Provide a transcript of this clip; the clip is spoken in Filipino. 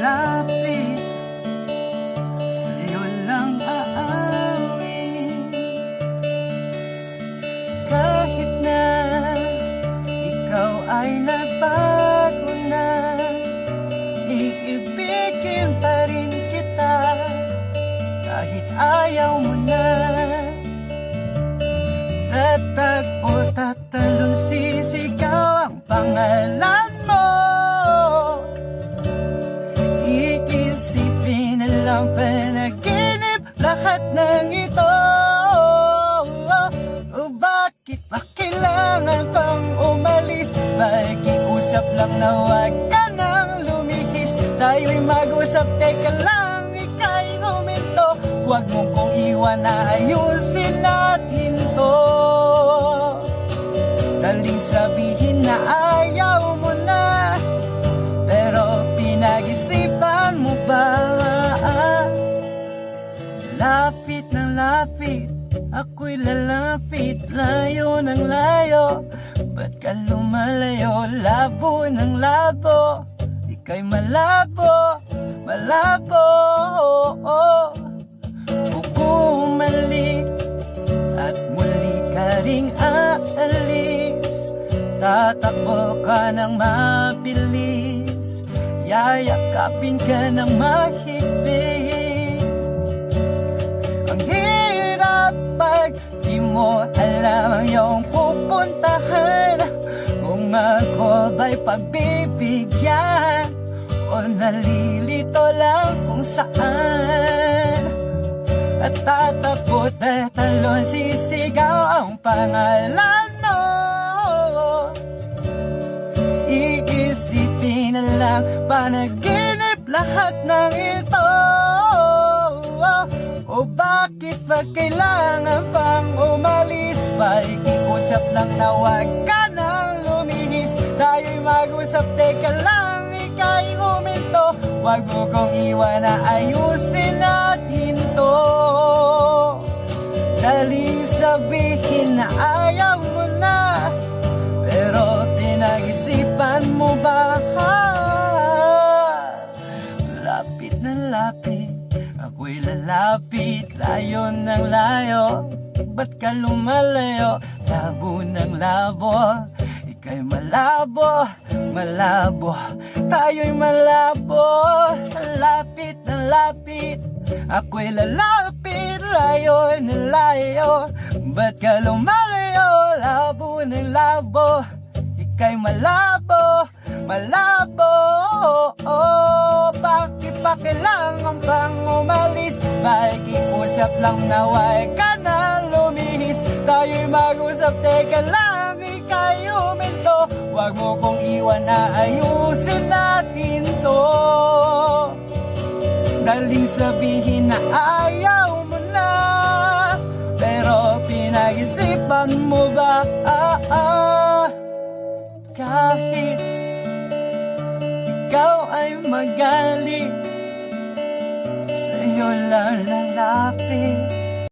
lalapit, sa'yo lang aawin. Kahit na ikaw ay nagbago na, iibigin pa rin kita kahit ayaw mo na. Tatagpo, tatalon, sisigaw ang pangalan mo. Iisipin na lang panaginip lahat ng ito. O bakit ba kailangan pang umalis? Pakiusap lang na huwag ka nang lumihis. Tayo'y mag-usap, teka lang, ika'y huminto. Huwag mong kong iwan, na ayusin natin to. Daling sabihin na ayaw mo na, pero pinag-isipan mo ba? Lapit ng lapit, ako'y lalapit, layo ng layo. Ba't ka lumalayo? Labo ng labo, ika'y malabo, malabo. Bumalik at muli ka ring aalis. Tatakbo ka ng mabilis, yayakapin ka ng mahigpit. Ang hirap pag di mo alam ang iyong pupuntahan. Kung ako ba'y pagbibigyan o nalilito lang kung saan. At tatapot at talon, sisigaw ang pangalan mo. Iisipin na lang panaginip lahat ng ito. O bakit ba kailangan pang umalis? Pakiusap lang na huwag ka nang lumihis. Tayo'y mag-usap, teka lang, ika'y huminto. Huwag mo kong iwan, na ayusin natin to. Daling sabihin na ayaw mo na, pero pinag-isipan mo ba? Lapit na lapit, ako'y lalapit, layo ng layo. Ba't ka lumalayo? Labo ng labo, ika'y malabo, malabo. Tayo'y malabo. Lapit na lapit, ako'y lalapit, layo na layo. Ba't ka lumalayo? Labo ng labo, ika'y malabo, malabo. Bakit pa kailangan pang umalis? Pakiusap lang na huwag ka nang lumihis. Tayo'y mag-usap, teka lang, ika'y huminto. Huwag mo kong iwan, na ayusin natin to. Daling sabihin na ayaw mo na, pero pinag-isipan mo ba? Kahit ikaw ay magalit, sa'yo lang lalapit.